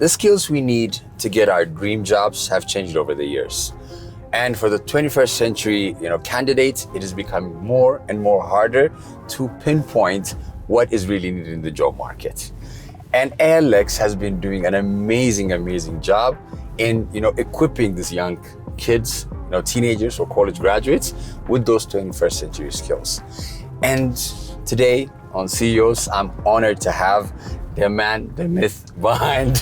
The skills we need to get our dream jobs have changed over the years. And for the 21st century, candidates, it is becoming more and more harder to pinpoint what is really needed in the job market. And ALX has been doing an amazing job in, equipping these young kids, teenagers or college graduates with those 21st century skills. And today on CEOs, I'm honored to have the man, the myth behind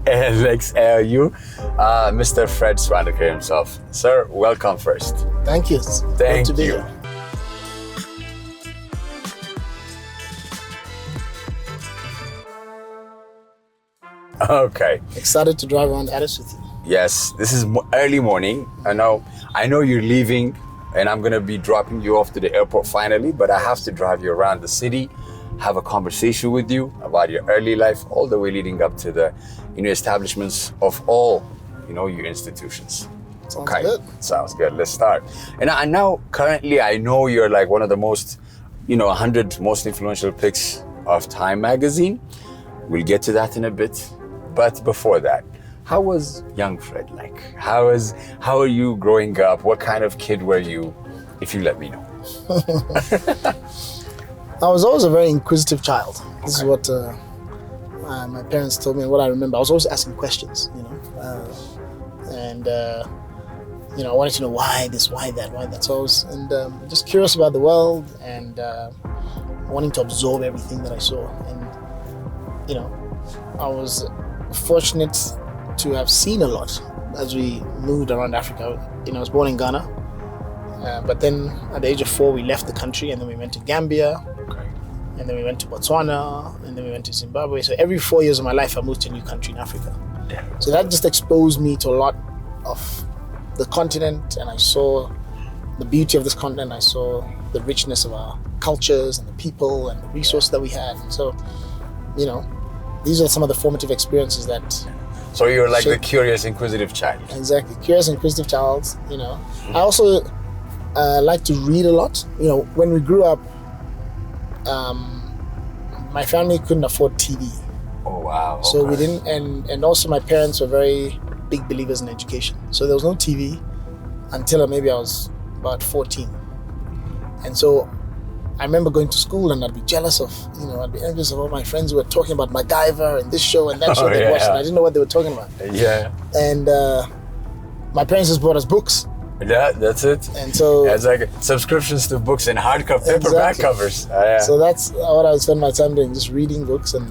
ALX ALU, Mr. Fred Swaniker himself. Sir, welcome first. Thank you. Thank Good to be you. here. Okay. Excited to drive around Addis with you. Yes, this is early morning. I know you're leaving and I'm gonna be dropping you off to the airport finally, but I have to drive you around the city, have a conversation with you about your early life, all the way leading up to the establishments of all your institutions. Sounds good. Sounds good. Let's start. And now currently I know you're like one of the most 100 most influential picks of Time magazine. We'll get to that in a bit, but before that, how was young Fred like? How are you growing up? What kind of kid were you, if you let me know? I was always a very inquisitive child. This is what my parents told me and what I remember. I was always asking questions, I wanted to know why this, why that. So I was just curious about the world and wanting to absorb everything that I saw. And, I was fortunate to have seen a lot as we moved around Africa. I was born in Ghana, but then at the age of 4, we left the country and then we went to Gambia. And then we went to Botswana, and then we went to Zimbabwe. So every 4 years of my life, I moved to a new country in Africa. So that just exposed me to a lot of the continent, and I saw the beauty of this continent. I saw the richness of our cultures and the people and the resources that we had. So, these are some of the formative experiences that... So you're like the curious, inquisitive child. Exactly, curious, inquisitive child, I also like to read a lot. When we grew up, my family couldn't afford TV. Oh wow! Okay. So we didn't, and also my parents were very big believers in education. So there was no TV until maybe I was about 14. And so I remember going to school and I'd be jealous of, I'd be envious of all my friends who were talking about MacGyver and this show and that show they watched, and I didn't know what they were talking about. Yeah. And my parents just bought us books. Yeah, that's it. And so it's like subscriptions to books and hardcover, paperback covers. So that's what I would spend my time doing, just reading books and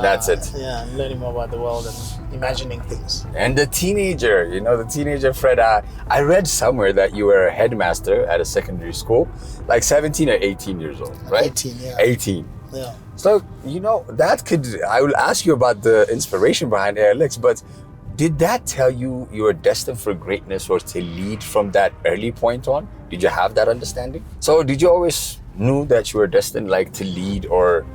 that's it. Yeah, and learning more about the world and imagining things. And the teenager, Fred. I read somewhere that you were a headmaster at a secondary school, like 17 or 18 years old, right? 18, yeah. 18. Yeah. So I will ask you about the inspiration behind ALX, but did that tell you were destined for greatness or to lead from that early point on? Did you have that understanding? So did you always knew that you were destined to lead or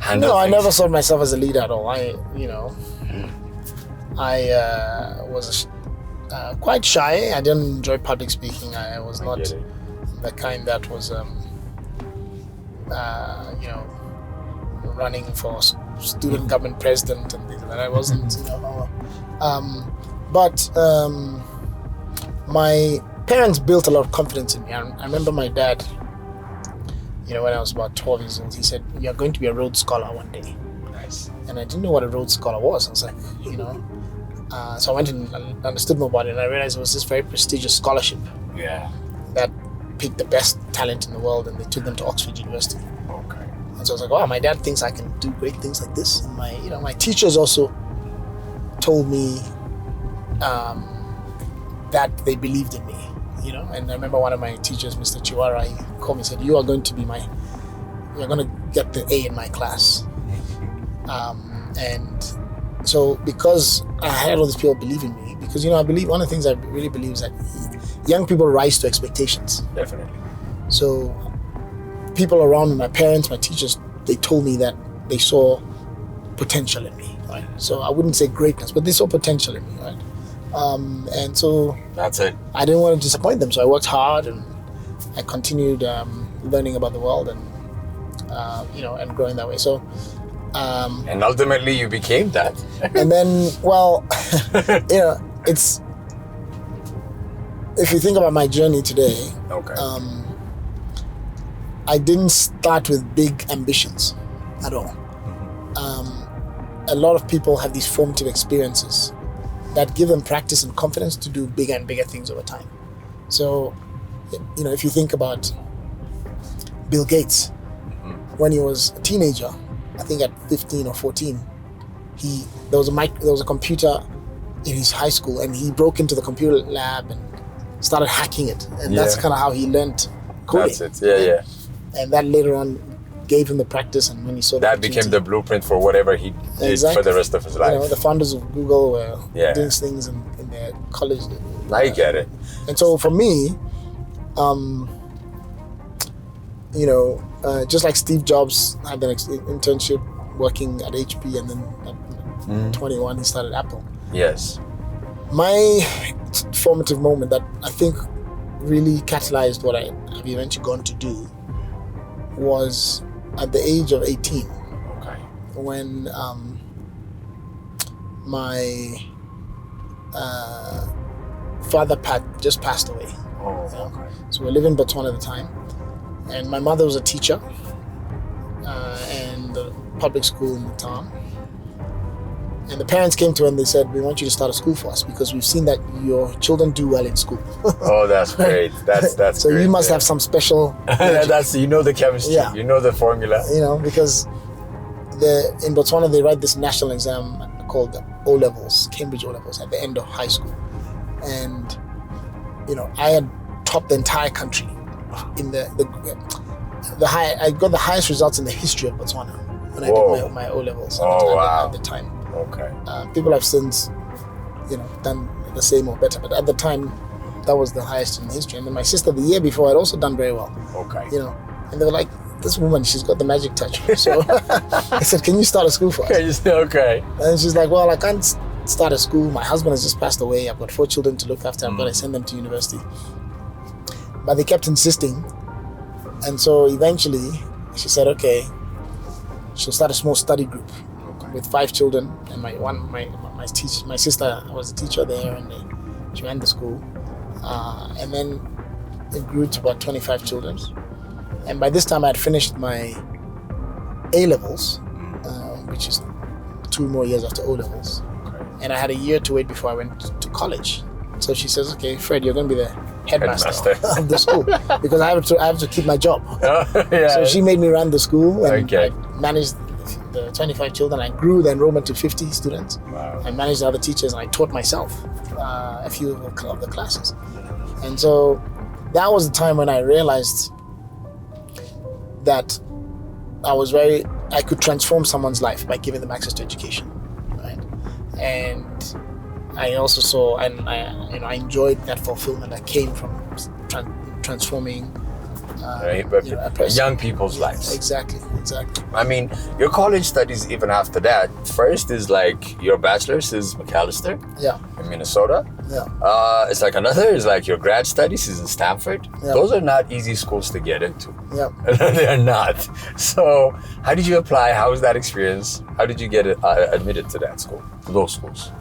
handle No, things? I never saw myself as a leader at all. I was quite shy. I didn't enjoy public speaking. I was not the kind that was, running for student government president and things like that. I wasn't, but my parents built a lot of confidence in me. I remember my dad, when I was about 12 years old, he said, "You're going to be a Rhodes Scholar one day." Nice. And I didn't know what a Rhodes Scholar was. I was like, so I went and understood more about it, and I realized it was this very prestigious scholarship. Yeah. That picked the best talent in the world, and they took them to Oxford University. Okay. And so I was like, wow, my dad thinks I can do great things like this. And my teachers also told me that they believed in me, And I remember one of my teachers, Mr. Chiwara, he called me and said, you're going to get the A in my class. And so because I had all these people believe in me, because, I believe one of the things I really believe is that young people rise to expectations. Definitely. So people around me, my parents, my teachers, they told me that they saw potential in me, right? So I wouldn't say greatness, but they saw potential in me, right? And so that's it. I didn't want to disappoint them, so I worked hard and I continued learning about the world and and growing that way. So And ultimately you became that. And then, well, it's, if you think about my journey today, Okay. I didn't start with big ambitions at all. A lot of people have these formative experiences that give them practice and confidence to do bigger and bigger things over time. So, if you think about Bill Gates, when he was a teenager, I think at 15 or 14, there was a computer in his high school, and he broke into the computer lab and started hacking it, and that's kind of how he learned coding. That's it. Yeah. And that later on gave him the practice, and when he saw that became the blueprint for whatever he did for the rest of his life. The founders of Google were doing things in their college. I get it. And so for me, just like Steve Jobs had an internship working at HP, and then at 21 he started Apple. Yes. My formative moment that I think really catalyzed what I've eventually gone to do was at the age of 18. Okay. When my father just passed away. Oh, okay. So we lived in Botswana at the time, and my mother was a teacher in the public school in the town. And the parents came to her and they said, "We want you to start a school for us because we've seen that your children do well in school." Oh, that's great. That's so great. You must have some special. The chemistry. Yeah. You know the formula. Because in Botswana they write this national exam called O Levels, Cambridge O Levels, at the end of high school, and I had topped the entire country in the high. I got the highest results in the history of Botswana when I did my O Levels at the time. Okay. People have since, done the same or better, but at the time, that was the highest in history. And then my sister, the year before, had also done very well. Okay. And they were like, "This woman, she's got the magic touch." So I said, "Can you start a school for us?" Okay. And she's like, "Well, I can't start a school. My husband has just passed away. I've got 4 children to look after. I've got to send them to university." But they kept insisting, and so eventually, she said, "Okay, she'll start a small study group." With 5 children, and my sister was a teacher there, and she ran the school, and then it grew to about 25 children. And by this time, I had finished my A levels, which is 2 more years after O levels, and I had a year to wait before I went to college. So she says, "Okay, Fred, you're going to be the headmaster of the school because I have to keep my job." So she made me run the school, and I managed the 25 children. I grew the enrollment to 50 students. Wow. I managed the other teachers, and I taught myself a few of the classes. And so that was the time when I realized that I could transform someone's life by giving them access to education, right? And I also saw, and I enjoyed that fulfillment that came from transforming young people's lives. Exactly. I mean, your college studies, even after that, first is like your bachelor's is McAllister in Minnesota. It's like another is like your grad studies is in Stanford. Those are not easy schools to get into. They're not. So how did you apply? How was that experience? How did you get admitted to those schools?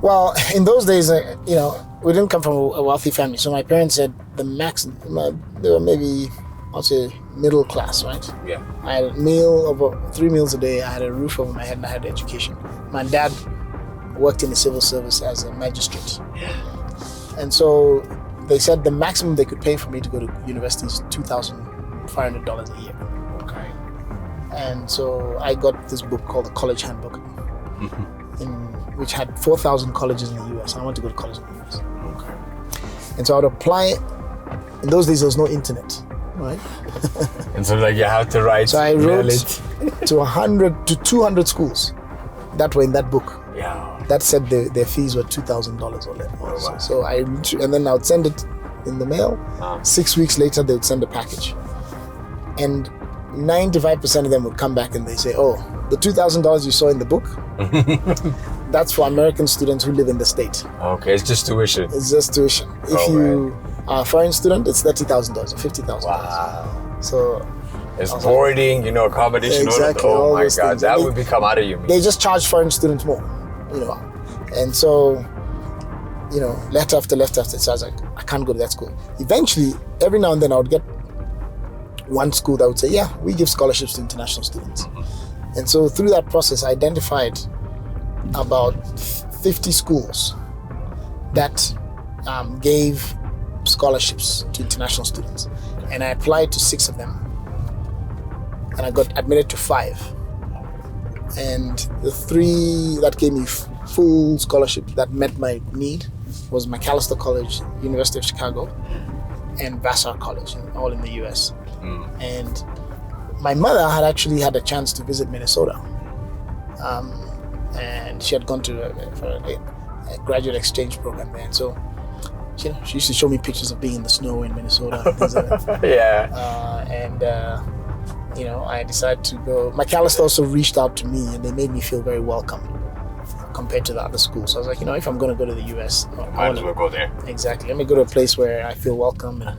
Well, in those days, we didn't come from a wealthy family. So my parents said they were maybe, I'll say, middle class, right? Yeah. I had a meal, over 3 meals a day. I had a roof over my head, and I had education. My dad worked in the civil service as a magistrate. And so they said the maximum they could pay for me to go to university is $2,500 a year. Okay. And so I got this book called the College Handbook, which had 4,000 colleges in the US. I wanted to go to college in the US. Okay. And so I would apply. In those days, there was no internet, right? And so you had to write. So I wrote to 200 schools that were in that book. Yeah. That said their fees were $2,000 or less. Oh, wow. So and then I would send it in the mail. 6 weeks later, they would send a package. And 95% of them would come back and they say, "Oh, the $2,000 you saw in the book, that's for American students who live in the state." Okay, it's just tuition. It's just tuition. If you are a foreign student, it's $30,000 or $50,000. Wow. So It's boarding, you know, accommodation. Exactly. Oh my those God, things. that would become out of you. They just charge foreign students more, you know. And so, you know, left after. So I was like, I can't go to that school. Eventually, every now and then I would get one school that would say, yeah, we give scholarships to international students. And so through that process, I identified about 50 schools that gave scholarships to international students. And I applied to 6 of them. And I got admitted to 5. And the 3 that gave me full scholarship that met my need was Macalester College, University of Chicago, and Vassar College, all in the US. And my mother had actually had a chance to visit Minnesota. And she had gone to for a graduate exchange program there. And so, you know, she used to show me pictures of being in the snow in Minnesota and things like that. Yeah. You know, I decided to go. Macalester also reached out to me and they made me feel very welcome compared to the other schools. So I was like, you know, if I'm going to go to the US, might as well go there. Exactly. Let me go to a place where I feel welcome. And,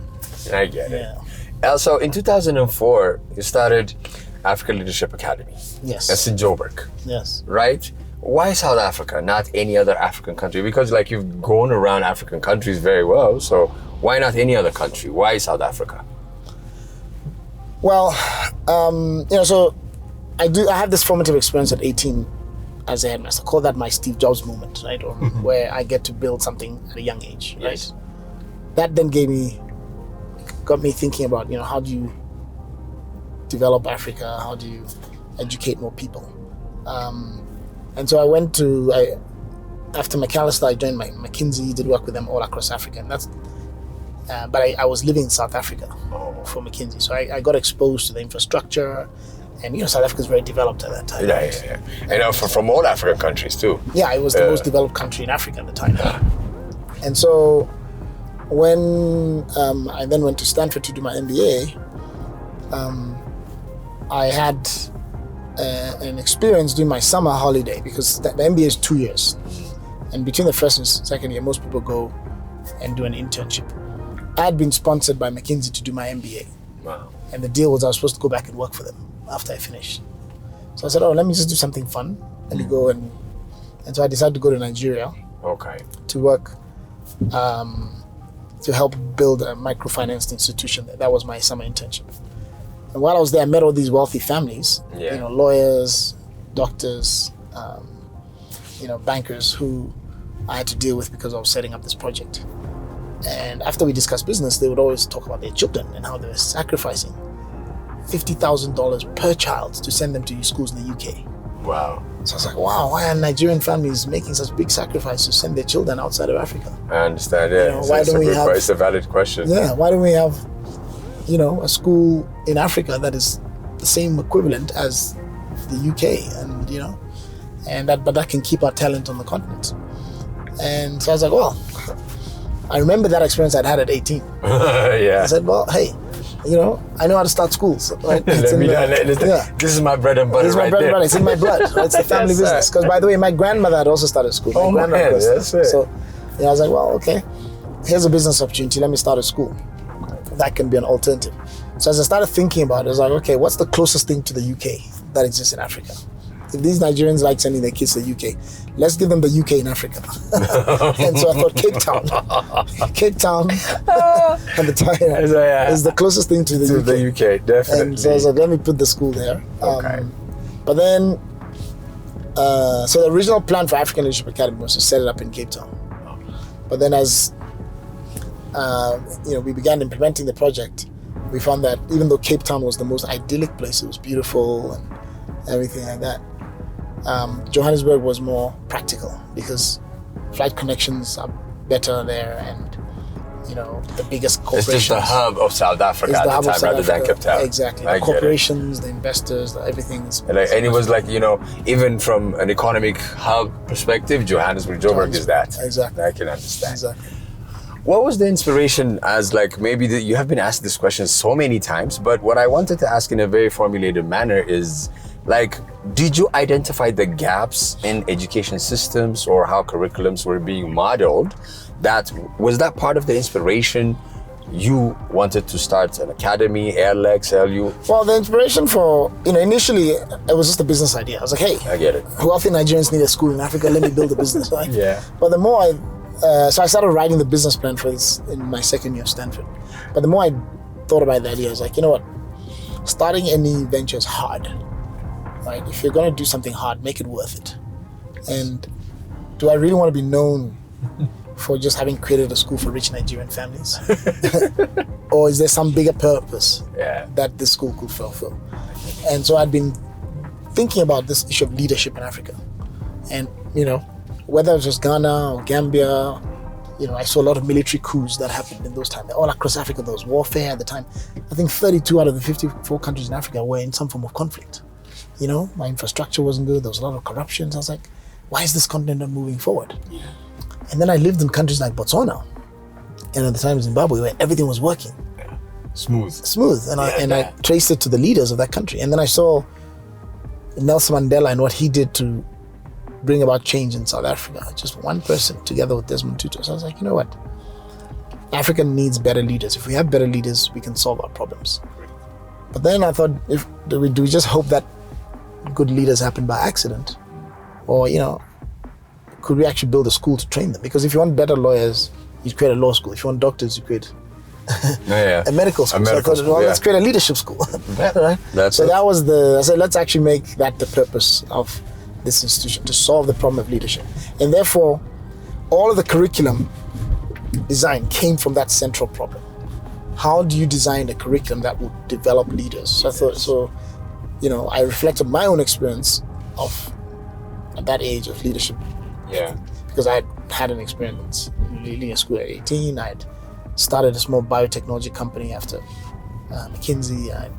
I get it. Also, in 2004, you started African Leadership Academy. Yes. That's in Joburg. Yes. Right? Why South Africa, not any other African country? Because like you've gone around African countries very well, so why not any other country? Why South Africa? Well, you know, so I have this formative experience at 18 as a headmaster. Call that my Steve Jobs moment, right? Or where I get to build something at a young age, right? Yes. That then got me thinking about, you know, how do you develop Africa? How do you educate more people? And so I went to, after Macalester, I joined McKinsey, did work with them all across Africa. And that's, but I was living in South Africa for McKinsey. So I got exposed to the infrastructure. And, you know, South Africa is very developed at that time. Yeah. And from all African countries too. Yeah, it was the most developed country in Africa at the time. And so when I then went to Stanford to do my MBA, I had an experience during my summer holiday because the MBA is 2 years. And between the first and second year, most people go and do an internship. I had been sponsored by McKinsey to do my MBA. Wow. And the deal was I was supposed to go back and work for them after I finished. So I said, let me just do something fun. Let me go and so I decided to go to Nigeria. Okay. To work, to help build a microfinance institution. That was my summer internship. And while I was there, I met all these wealthy families, you know, lawyers, doctors, you know, bankers who I had to deal with because I was setting up this project. And after we discussed business, they would always talk about their children and how they were sacrificing $50,000 per child to send them to schools in the UK. Wow. So I was like, wow, why are Nigerian families making such big sacrifices to send their children outside of Africa? I understand, yeah. You know, why don't we have, it's a valid question. Yeah, why don't we have, you know, a school in Africa that is the same equivalent as the UK, and, you know, but that can keep our talent on the continent. And so I was like, well, I remember that experience I'd had at 18. Yeah. I said, well, hey, you know, I know how to start schools. Right? This is my bread and butter. This is my bread and butter. It's in my blood. Right? It's the family business. Because, by the way, my grandmother had also started school. Oh, man, that's it. So, yeah, I was like, well, okay, here's a business opportunity. Let me start a school. That can be an alternative. So as I started thinking about it, I was like, okay, what's the closest thing to the UK that exists in Africa? If these Nigerians like sending their kids to the UK, let's give them the UK in Africa. And so I thought Cape Town. Cape Town at the time is the closest thing to the UK. The UK, definitely. And so I was like, let me put the school there. Okay. But then, so the original plan for African Leadership Academy was to set it up in Cape Town. But then as you know, we began implementing the project, we found that even though Cape Town was the most idyllic place, it was beautiful and everything like that, Johannesburg was more practical because flight connections are better there, and, you know, the biggest corporations. It's just the hub of South Africa at the time rather than Cape Town. Exactly. The corporations, the investors, everything is... And it was like, you know, even from an economic hub perspective, Joburg is that. Exactly. I can understand. Exactly. What was the inspiration as, like, maybe you have been asked this question so many times, but what I wanted to ask in a very formulated manner is, like, did you identify the gaps in education systems or how curriculums were being modeled? Was that part of the inspiration you wanted to start an academy, Airlex, LU? Well, the inspiration for, initially it was just a business idea. I was like, hey, I get it. wealthy Nigerians need a school in Africa. Let me build a business, right? Yeah. But the more so I started writing the business plan for this in my second year of Stanford. But the more I thought about the idea, I was like, you know what? Starting any venture is hard, right? If you're going to do something hard, make it worth it. And do I really want to be known for just having created a school for rich Nigerian families? Or is there some bigger purpose that this school could fulfill? And so I'd been thinking about this issue of leadership in Africa. And, whether it was just Ghana or Gambia, I saw a lot of military coups that happened in those times. All across Africa, there was warfare at the time. I think 32 out of the 54 countries in Africa were in some form of conflict. My infrastructure wasn't good. There was a lot of corruption. So I was like, why is this continent not moving forward? Yeah. And then I lived in countries like Botswana, and at the time Zimbabwe, where everything was working. Yeah. Smooth. And I traced it to the leaders of that country. And then I saw Nelson Mandela and what he did to bring about change in South Africa. Just one person together with Desmond Tutu. So I was like, you know what? Africa needs better leaders. If we have better leaders, we can solve our problems. But then I thought, do we just hope that good leaders happen by accident? Or, could we actually build a school to train them? Because if you want better lawyers, you create a law school. If you want doctors, you create a medical school. So I thought, let's create a leadership school. Right? I said, let's actually make that the purpose of this institution, to solve the problem of leadership. And therefore, all of the curriculum design came from that central problem. How do you design a curriculum that would develop leaders? So I thought, I reflected my own experience of at that age of leadership. Yeah. Because I had an experience leading a school at 18. I'd started a small biotechnology company after McKinsey. I'd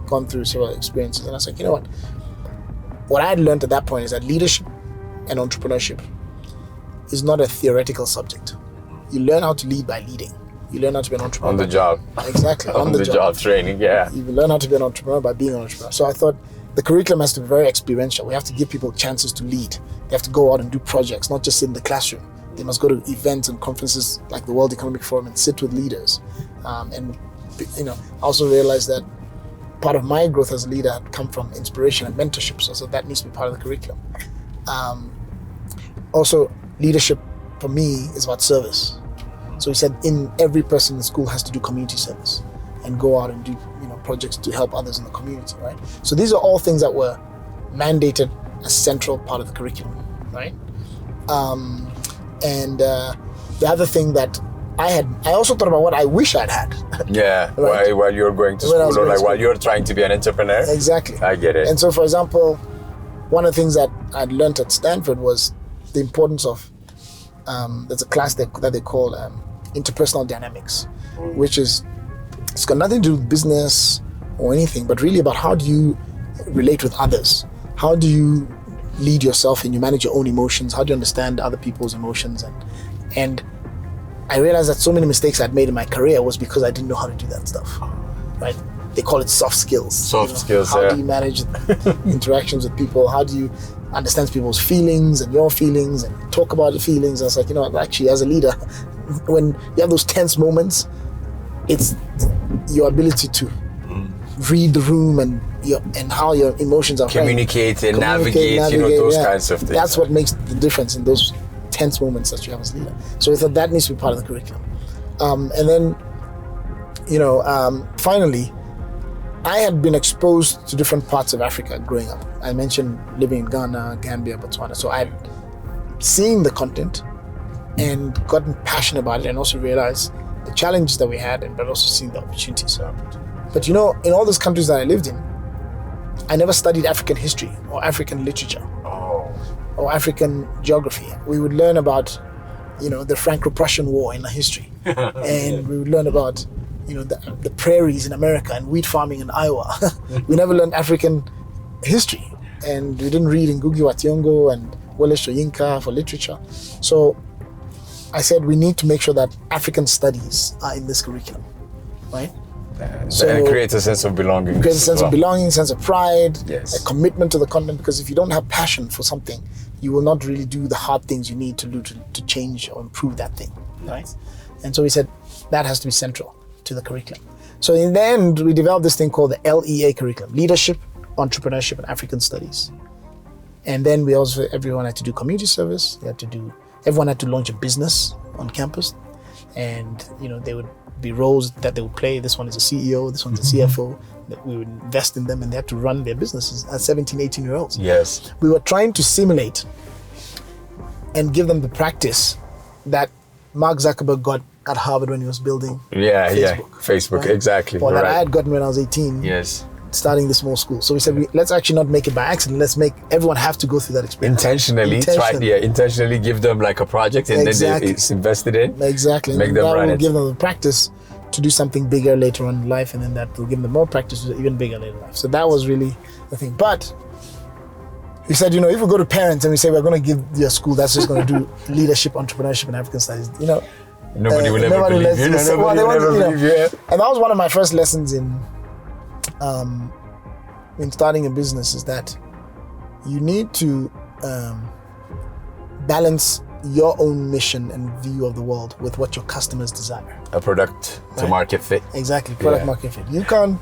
gone through several experiences, and I was like, you know what? What I had learned at that point is that leadership and entrepreneurship is not a theoretical subject. You learn how to lead by leading. You learn how to be an entrepreneur. On the job. Exactly. On the job training, yeah. You learn how to be an entrepreneur by being an entrepreneur. So I thought the curriculum has to be very experiential. We have to give people chances to lead. They have to go out and do projects, not just sit in the classroom. They must go to events and conferences like the World Economic Forum and sit with leaders. I also realized that part of my growth as a leader had come from inspiration and mentorship. So that needs to be part of the curriculum. Also, leadership for me is about service. So he said every person in the school has to do community service and go out and do projects to help others in the community, right? So these are all things that were mandated as central part of the curriculum, right? The other thing that I also thought about what I wish I'd had. Yeah, right? While you're going to school, or like while you're trying to be an entrepreneur. Exactly. I get it. And so, for example, one of the things that I'd learned at Stanford was the importance of, there's a class that they call interpersonal dynamics, which is, it's got nothing to do with business or anything, but really about how do you relate with others? How do you lead yourself and you manage your own emotions? How do you understand other people's emotions? And I realized that so many mistakes I'd made in my career was because I didn't know how to do that stuff, right? They call it soft skills. Skills, How do you manage interactions with people? How do you understand people's feelings and your feelings and talk about your feelings? I was like, actually, as a leader, when you have those tense moments, it's your ability to read the room and how your emotions are communicate and navigate those kinds of things. That's what makes the difference in those tense moments that you have as a leader. So we thought that needs to be part of the curriculum. And then, finally, I had been exposed to different parts of Africa growing up. I mentioned living in Ghana, Gambia, Botswana. So I'd seen the content and gotten passionate about it, and also realized the challenges that we had, but also seeing the opportunities. But in all those countries that I lived in, I never studied African history or African literature or African geography. We would learn about, the Franco-Prussian War in the history, and we would learn about, the prairies in America and wheat farming in Iowa. We never learned African history, and we didn't read Ngugi wa Thiong'o and Wole Soyinka for literature. So I said we need to make sure that African studies are in this curriculum, right? So it creates a sense of belonging. Creates a sense of belonging, sense of pride, yes. A commitment to the content. Because if you don't have passion for something, you will not really do the hard things you need to do to change or improve that thing, right? And so we said that has to be central. to the curriculum. So in the end, we developed this thing called the LEA curriculum, Leadership, Entrepreneurship, and African Studies. And then everyone had to do community service. Everyone had to launch a business on campus. And, there would be roles that they would play. This one is a CEO, this one's a CFO. That we would invest in them, and they had to run their businesses as 17, 18-year-olds. Yes. We were trying to simulate and give them the practice that Mark Zuckerberg got at Harvard when he was building Facebook, right? Exactly. Or that I had gotten when I was 18. Yes. Starting the small school. So we said, let's actually not make it by accident. Let's make everyone have to go through that experience. Intentionally give them like a project, and then it's invested in. Exactly. Make them run it. Give them the practice to do something bigger later on in life, and then that will give them more practice to do even bigger later in life. So that was really the thing. But we said, if we go to parents and we say we're going to give you a school that's just going to do leadership, entrepreneurship, and African studies, nobody will ever believe you. Nobody will ever believe you. And that was one of my first lessons in starting a business, is that you need to balance your own mission and view of the world with what your customers desire. A product to market fit. Exactly, product market fit. You can't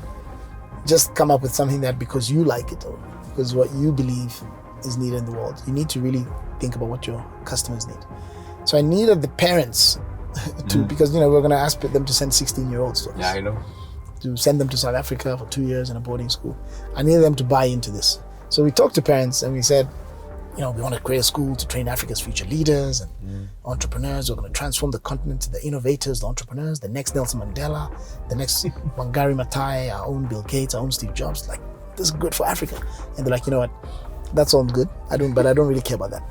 just come up with something that because you like it or because what you believe is needed in the world. You need to really think about what your customers need. So I needed the parents to, because we're going to ask them to send 16-year-olds to us. Yeah, I know. To send them to South Africa for 2 years in a boarding school. I needed them to buy into this. So we talked to parents and we said, we want to create a school to train Africa's future leaders and entrepreneurs. We're going to transform the continent to the innovators, the entrepreneurs, the next Nelson Mandela, the next Wangari Maathai, our own Bill Gates, our own Steve Jobs. Like, this is good for Africa. And they're like, you know what? That sounds good. But I don't really care about that.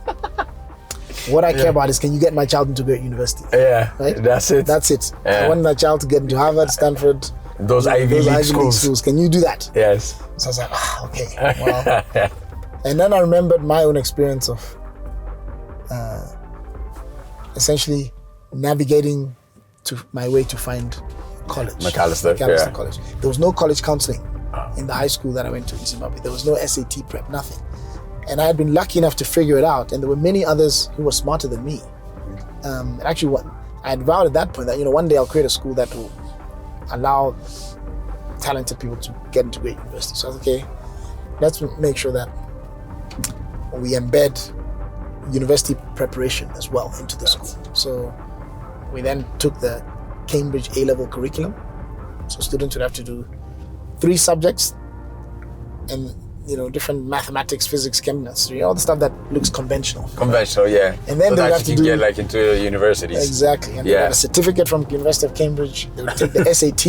What I care about is, can you get my child into a great university? Yeah, right? That's it. That's it. Yeah. I want my child to get into Harvard, Stanford, those Ivy League schools. Can you do that? Yes. So I was like, okay. Well, and then I remembered my own experience of essentially navigating to my way to find college. Macalester College. There was no college counseling in the high school that I went to in Zimbabwe. There was no SAT prep, nothing. And I had been lucky enough to figure it out, and there were many others who were smarter than me. Actually, what I had vowed at that point that one day I'll create a school that will allow talented people to get into great universities. So I was okay, let's make sure that we embed university preparation as well into the school. So we then took the Cambridge A-level curriculum. So students would have to do 3 subjects and different mathematics, physics, chemistry, all the stuff that looks conventional. Conventional, yeah. And then so they would that have to you do can get like into universities. Exactly. And they have a certificate from the University of Cambridge. They would take the SAT,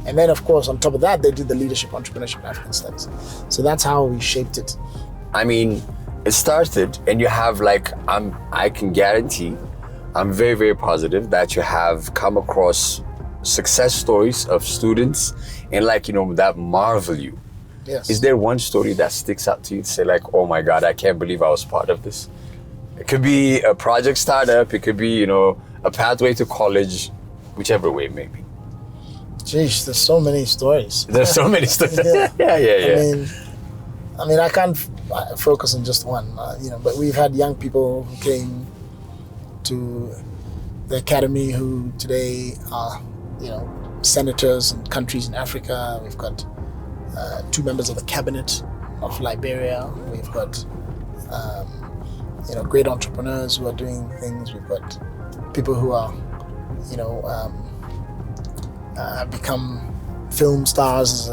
and then of course on top of that they did the leadership, entrepreneurship, and African studies. So that's how we shaped it. I mean, it started, and you have I can guarantee, I'm very, very positive that you have come across success stories of students and that marvel you. Yes. Is there one story that sticks out to you to say oh my God, I can't believe I was part of this? It could be a project startup, it could be, a pathway to college, whichever way it may be. Jeez, there's so many stories. There's so many stories. Yeah. I mean, I can't focus on just one, but we've had young people who came to the academy who today are, senators in countries in Africa. We've got 2 members of the cabinet of Liberia. We've got, great entrepreneurs who are doing things. We've got people who are, have become film stars.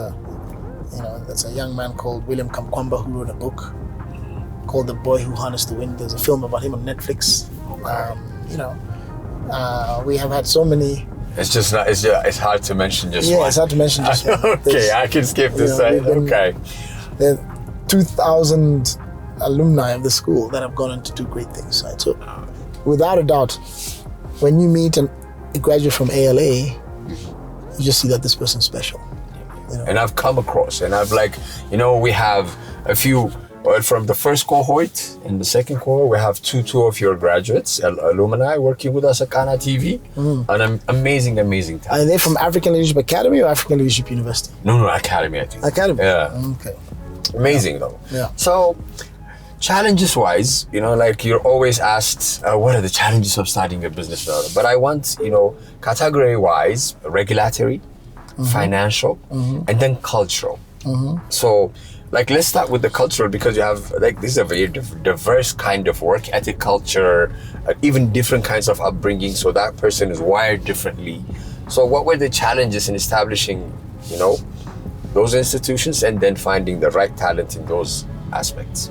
There's a young man called William Kamkwamba who wrote a book called The Boy Who Harnessed the Wind. There's a film about him on Netflix. We have had so many. It's hard to mention just one. Yeah, it's hard to mention just one. Okay, I can skip this side. Okay. There are 2,000 alumni of the school that have gone on to do great things. Right? So, without a doubt, when you meet a graduate from ALA, you just see that this person's special. And I've come across, and I've we have a few. From the first cohort and the second cohort, we have two of your graduates, alumni, working with us at Kana TV. An amazing talent. Are they from African Leadership Academy or African Leadership University? No, Academy, I think. Academy? Yeah. Okay. Amazing, though. Yeah. So, Challenges wise, like you're always asked, what are the challenges of starting a business? But I want, category wise, regulatory, financial, and then cultural. So, like, let's start with the cultural, because you have, like, this is a very diverse kind of work ethic, culture, even different kinds of upbringing. So that person is wired differently. So what were the challenges in establishing, those institutions and then finding the right talent in those aspects?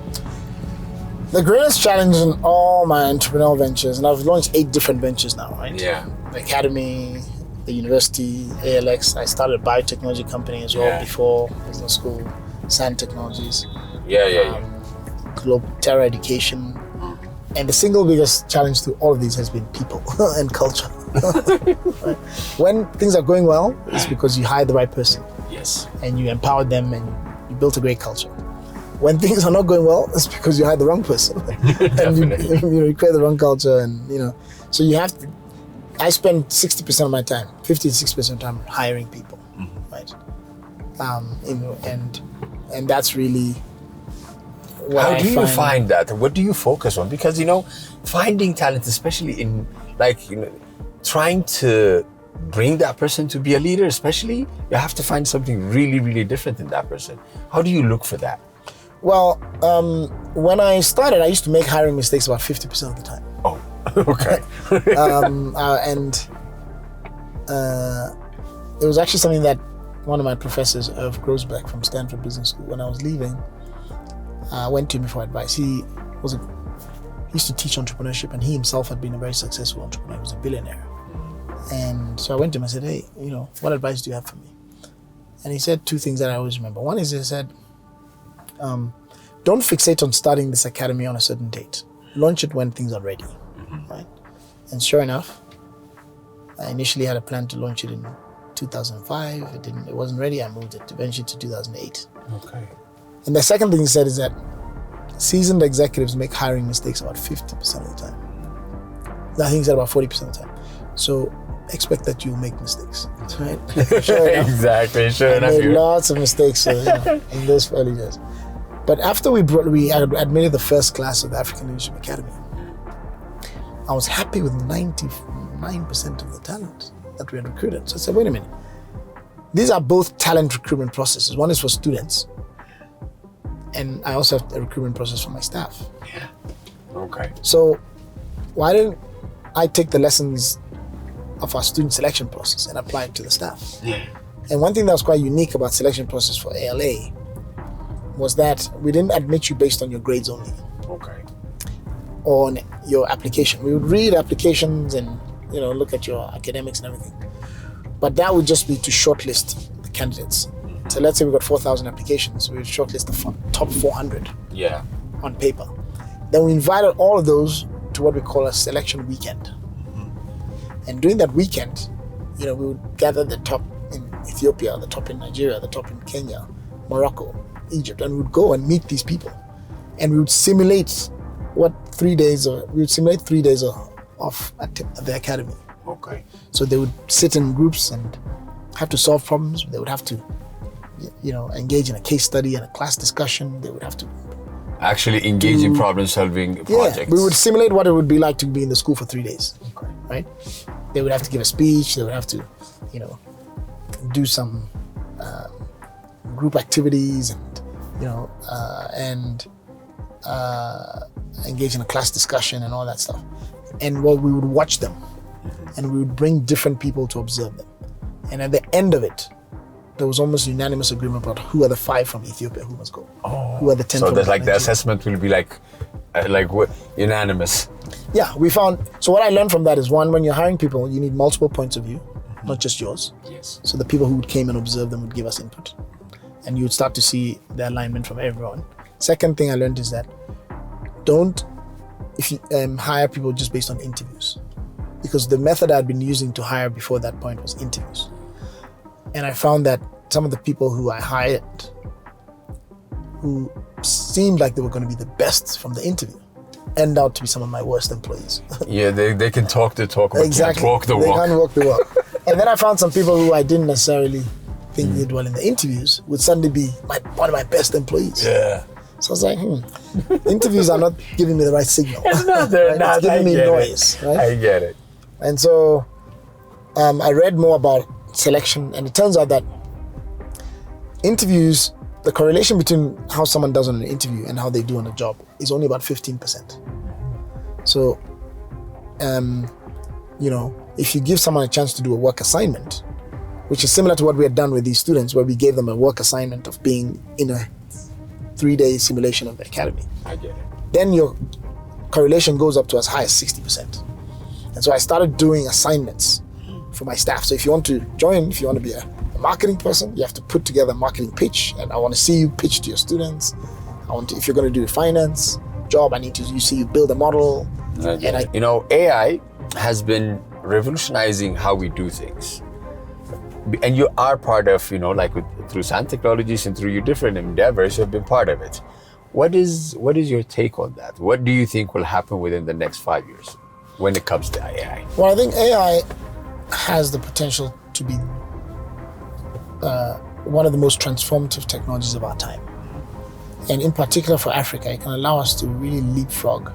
The greatest challenge in all my entrepreneurial ventures, and I've launched 8 different ventures now, right? Yeah. The academy, the university, ALX. I started a biotechnology company as well before business school, Sand Technologies. Terra Education. And the single biggest challenge to all of these has been people and culture. Right? When things are going well, it's because you hire the right person. Yes. And you empower them and you built a great culture. When things are not going well, it's because you hired the wrong person. And you create the wrong culture, and so you have to. I spend 60% of my time, 50 to 60% of the time hiring people, right? And that's really what How do you find that? What do you focus on? Because finding talent, especially in trying to bring that person to be a leader, especially, you have to find something really, really different in that person. How do you look for that? Well, when I started, I used to make hiring mistakes about 50% of the time. Oh, okay. It was actually something that one of my professors, Irv Grosbeck from Stanford Business School, when I was leaving, went to me for advice. He used to teach entrepreneurship, and he himself had been a very successful entrepreneur. He was a billionaire. And so I went to him and said, hey, what advice do you have for me? And he said 2 things that I always remember. One is, he said, don't fixate on starting this academy on a certain date. Launch it when things are ready, right? And sure enough, I initially had a plan to launch it in 2005. It wasn't ready. I moved it eventually to 2008. Okay. And the second thing he said is that seasoned executives make hiring mistakes about 50% of the time. I think he said about 40% of the time. So expect that you'll make mistakes, right? Sure enough, exactly. Sure enough. I made lots of mistakes in those early years. But after we admitted the first class of the African Leadership Academy, I was happy with 99% of the talent that we had recruited. So I said, wait a minute. These are both talent recruitment processes. One is for students, and I also have a recruitment process for my staff. Yeah. Okay. So why didn't I take the lessons of our student selection process and apply it to the staff? Yeah. And one thing that was quite unique about selection process for ALA was that we didn't admit you based on your grades only. Okay. Or on your application. We would read applications and look at your academics and everything. But that would just be to shortlist the candidates. So let's say we got 4,000 applications. We would shortlist the top 400 on paper. Then we invited all of those to what we call a selection weekend. And during that weekend, we would gather the top in Ethiopia, the top in Nigeria, the top in Kenya, Morocco, Egypt, and we would go and meet these people. And we would simulate 3 days of at the academy. Okay. So they would sit in groups and have to solve problems. They would have to, engage in a case study and a class discussion. They would have to actually engage in problem-solving projects. We would simulate what it would be like to be in the school for 3 days. Okay. Right? They would have to give a speech. They would have to, do some group activities and engage in a class discussion and all that stuff. And we would watch them, and we would bring different people to observe them. And at the end of it, there was almost unanimous agreement about who are the 5 from Ethiopia who must go. Who are the 10 so from there's Nigeria. the assessment will be what, unanimous. Yeah, we found. So what I learned from that is, one, when you're hiring people, you need multiple points of view, not just yours. Yes. So the people who came and observed them would give us input, and you would start to see the alignment from everyone. Second thing I learned is that if you hire people just based on interviews, because the method I'd been using to hire before that point was interviews. And I found that some of the people who I hired, who seemed like they were going to be the best from the interview, end out to be some of my worst employees. Yeah, they can talk the talk, but exactly. can't walk the walk. They can't walk the walk. And then I found some people who I didn't necessarily think did well in the interviews would suddenly be one of my best employees. Yeah. So I was like, interviews are not giving me the right signal. It's not there. Right? It's giving me noise. Right? I get it. And so I read more about selection, and it turns out that interviews, the correlation between how someone does on an interview and how they do on a job is only about 15%. So, if you give someone a chance to do a work assignment, which is similar to what we had done with these students, where we gave them a work assignment of being in a 3-day simulation of the academy. I get it. Then your correlation goes up to as high as 60%. And so I started doing assignments for my staff. So if you want to join, if you want to be a marketing person, you have to put together a marketing pitch, and I want to see you pitch to your students. If you're going to do a finance job, I need to see you build a model. AI has been revolutionizing how we do things. And you are part of, through Sand Technologies and through your different endeavors, you've been part of it. What is your take on that? What do you think will happen within the next 5 years when it comes to AI? Well, I think AI has the potential to be one of the most transformative technologies of our time. And in particular for Africa, it can allow us to really leapfrog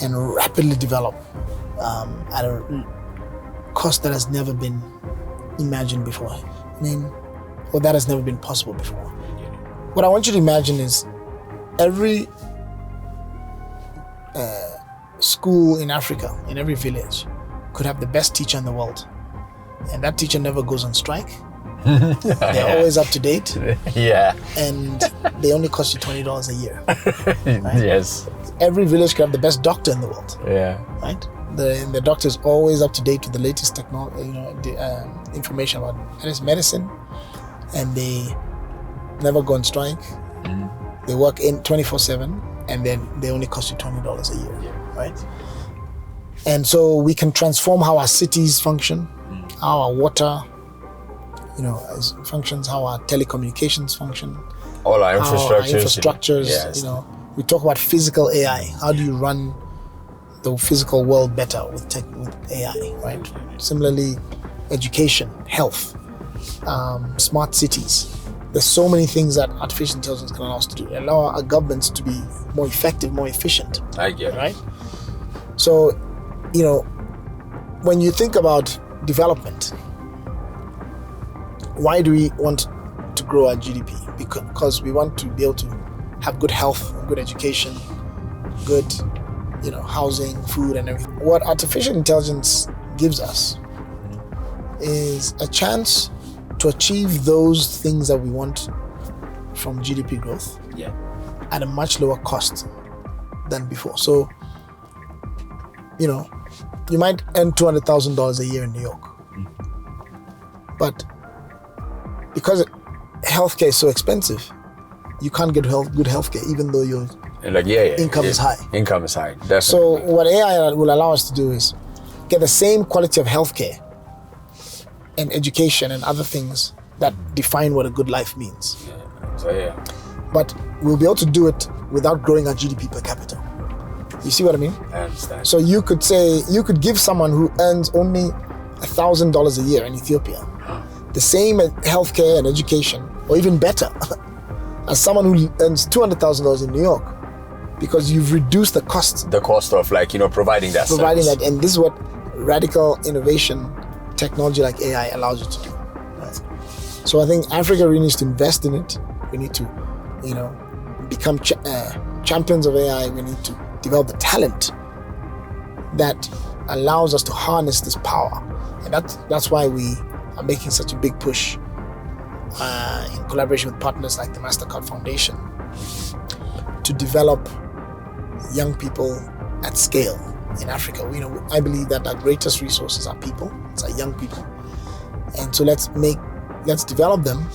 and rapidly develop at a cost that has never been imagined before. That has never been possible before. What I want you to imagine is every school in Africa, in every village, could have the best teacher in the world. And that teacher never goes on strike. They're always up to date. Yeah. And they only cost you $20 a year. Right? Yes. Every village could have the best doctor in the world. Yeah. Right? The doctor is always up to date with the latest technology, information about medicine, and they never go on strike. They work in 24/7, and then they only cost you $20 a year, right? And so we can transform how our cities function, how our water, functions, how our telecommunications function, all our infrastructures. Yes. We talk about physical AI. How do you run the physical world better with AI, right? Similarly, education, health, smart cities. There's so many things that artificial intelligence can allow us to do. Allow our governments to be more effective, more efficient. I get it. Right? So, when you think about development, why do we want to grow our GDP? Because we want to be able to have good health, good education, good housing, food, and everything. What artificial intelligence gives us is a chance to achieve those things that we want from GDP growth at a much lower cost than before. So, you might earn $200,000 a year in New York, but because healthcare is so expensive, you can't get good healthcare even though your income is high. Income is high, definitely. So what AI will allow us to do is get the same quality of healthcare and education and other things that define what a good life means. But we'll be able to do it without growing our GDP per capita. You see what I mean? I understand. So you could give someone who earns only $1,000 a year in Ethiopia the same healthcare and education, or even better, as someone who earns $200,000 in New York, because you've reduced the cost. The cost of providing that service. And this is what radical innovation technology like AI allows you to do. Right? So I think Africa really needs to invest in it. We need to, become champions of AI. We need to develop the talent that allows us to harness this power, and that's why we are making such a big push in collaboration with partners like the MasterCard Foundation to develop young people at scale in Africa. I believe that our greatest resources are people. It's our young people, and so let's develop them,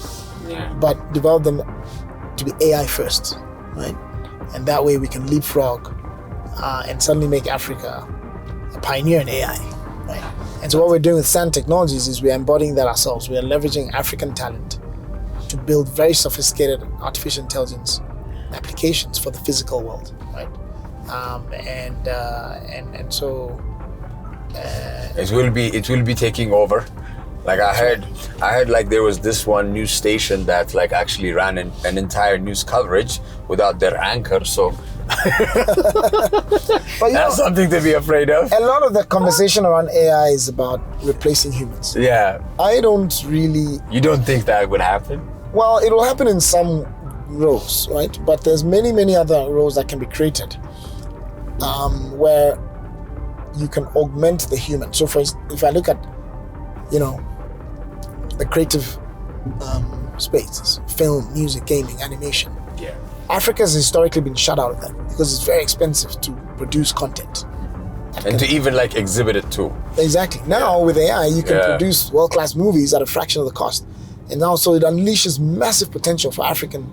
but develop them to be AI first, right? And that way we can leapfrog and suddenly make Africa a pioneer in AI, right? And so what we're doing with Sand Technologies is we're embodying that ourselves. We are leveraging African talent to build very sophisticated artificial intelligence applications for the physical world, right? And so it will be taking over Like I heard like there was this one news station that like actually ran an entire news coverage without their anchor. So that's something to be afraid of. A lot of the conversation around AI is about replacing humans. Yeah. I don't really... You don't think that would happen? Well, it will happen in some roles, right? But there's many other roles that can be created where you can augment the human. So if I look at, the creative spaces, film, music, gaming, animation. Yeah. Africa has historically been shut out of that because it's very expensive to produce content. And to even like exhibit it too. Exactly. Now with AI, you can produce world-class movies at a fraction of the cost. And also it unleashes massive potential for African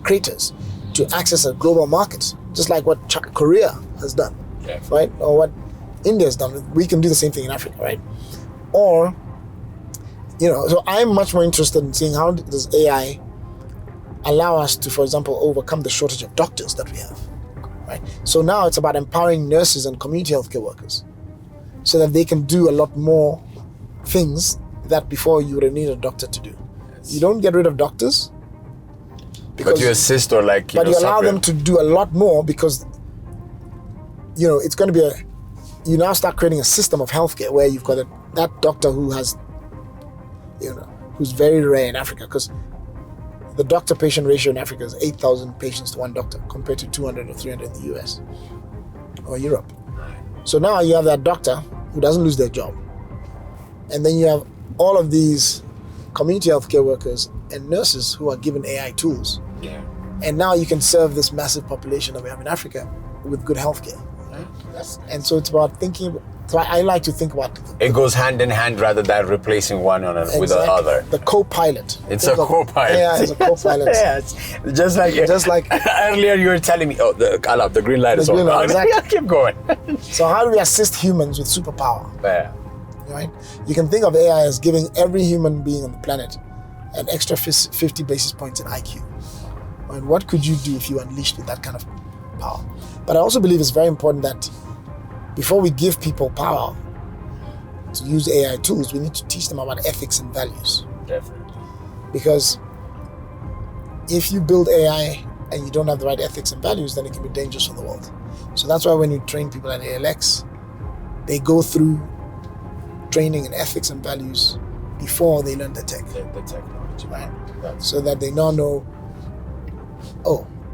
creators to access a global market, just like what Korea has done, right? Or what India has done. We can do the same thing in Africa, right? Or, so I'm much more interested in seeing how does AI allow us to, for example, overcome the shortage of doctors that we have, right? So now it's about empowering nurses and community healthcare workers so that they can do a lot more things that before you would have needed a doctor to do. You don't get rid of doctors, but you assist or like, but you allow them to do a lot more because, it's going to be you now start creating a system of healthcare where you've got that doctor who has, who's very rare in Africa because the doctor-patient ratio in Africa is 8,000 patients to one doctor compared to 200 or 300 in the US or Europe. So now you have that doctor who doesn't lose their job. And then you have all of these community healthcare workers and nurses who are given AI tools. Yeah. And now you can serve this massive population that we have in Africa with good healthcare. Right? And so it's about thinking. So I like to think about it goes hand in hand rather than replacing one with the other. The co-pilot. It's a co-pilot. Yeah, it's a co-pilot. Yes. Just like earlier you were telling me, the green light is on. Exactly. Keep going. So how do we assist humans with superpower? Yeah. Right? You can think of AI as giving every human being on the planet an extra 50 basis points in IQ. And what could you do if you unleashed with that kind of power? But I also believe it's very important that before we give people power to use AI tools, we need to teach them about ethics and values. Definitely. Because if you build AI and you don't have the right ethics and values, then it can be dangerous for the world. So that's why when you train people at ALX, they go through training in ethics and values before they learn the technology, right? So that they now know,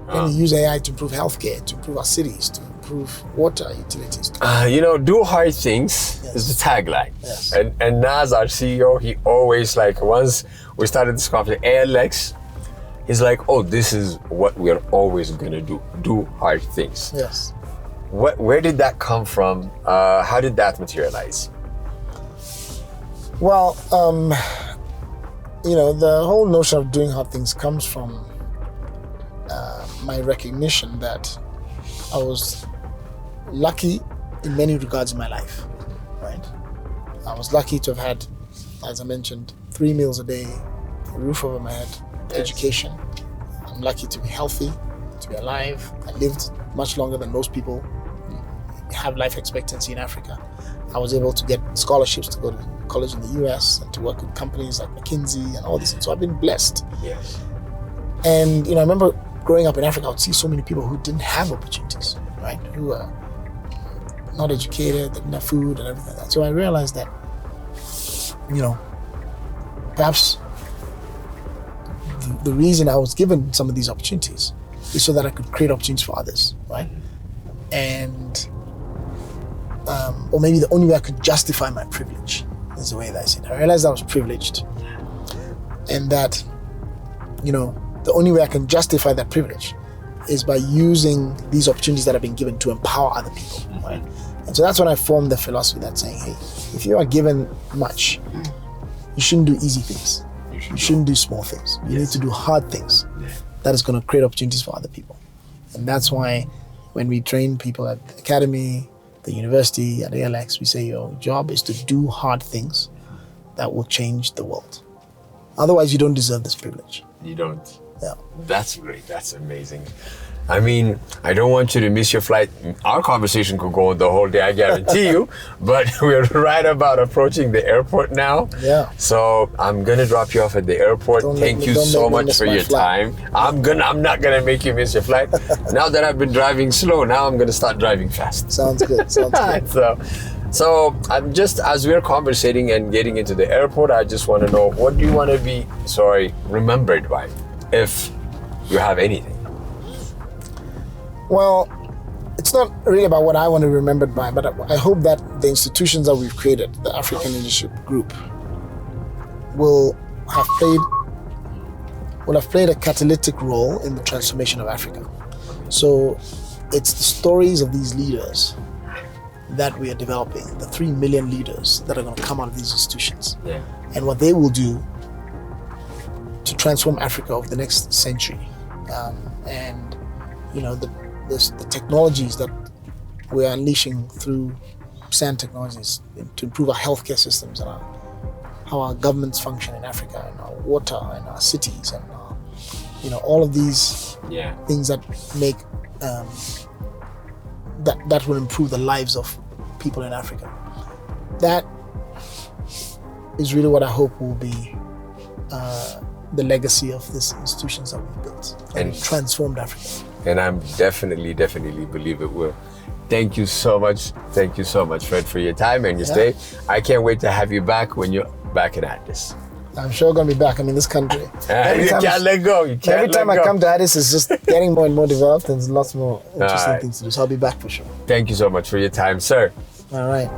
when we use AI to improve healthcare, to improve our cities, to improve water utilities. Do hard things is the tagline. Yes. And Naz, our CEO, he always once we started this conference, ALX, he's like, this is what we're always gonna do hard things. Yes. Where did that come from? How did that materialize? Well, the whole notion of doing hard things comes from my recognition that I was lucky in many regards in my life, right? I was lucky to have had, as I mentioned, 3 meals a day, a roof over my head, education. I'm lucky to be healthy, to be alive. I lived much longer than most people have life expectancy in Africa. I was able to get scholarships to go to college in the US and to work with companies like McKinsey and all this. And so I've been blessed. Yes. And I remember growing up in Africa, I would see so many people who didn't have opportunities, right? Who were not educated, they didn't have food and everything like that. So I realized that, perhaps the reason I was given some of these opportunities is so that I could create opportunities for others, right? And, or maybe the only way I could justify my privilege is the way that I said it. I realized I was privileged and that, the only way I can justify that privilege is by using these opportunities that have been given to empower other people, right? And so that's when I formed the philosophy that's saying, hey, if you are given much, you shouldn't do easy things. You shouldn't do small things. You need to do hard things that is going to create opportunities for other people. And that's why when we train people at the academy, the university, at ALX, we say your job is to do hard things that will change the world. Otherwise, you don't deserve this privilege. You don't. Yeah. That's great. That's amazing. I mean, I don't want you to miss your flight. Our conversation could go on the whole day, I guarantee you. But we're right about approaching the airport now. Yeah. So I'm gonna drop you off at the airport. Thank you so much for your time. I'm not gonna make you miss your flight. Now that I've been driving slow, now I'm gonna start driving fast. Sounds good. Sounds good. So I'm just, as we're conversating and getting into the airport, I just want to know, what do you want to be, remembered by, if you have anything? Well, it's not really about what I want to be remembered by, but I hope that the institutions that we've created, the African Leadership Group, will have played a catalytic role in the transformation of Africa. So it's the stories of these leaders that we are developing, the 3 million leaders that are going to come out of these institutions, and what they will do to transform Africa over the next century. And the technologies that we're unleashing through SAN technologies to improve our healthcare systems and how our governments function in Africa, and our water and our cities, and all of these things that make that will improve the lives of people in Africa. That is really what I hope will be the legacy of these institutions that we've built and transformed Africa. And I'm definitely believe it will. Thank you so much. Thank you so much, Fred, for your time and your stay. I can't wait to have you back when you're back in Addis. I'm sure going to be back. I'm in this country. You can't let go. Every time I come to Addis, it's just getting more and more developed, and there's lots more interesting things to do. So I'll be back for sure. Thank you so much for your time, sir. All right.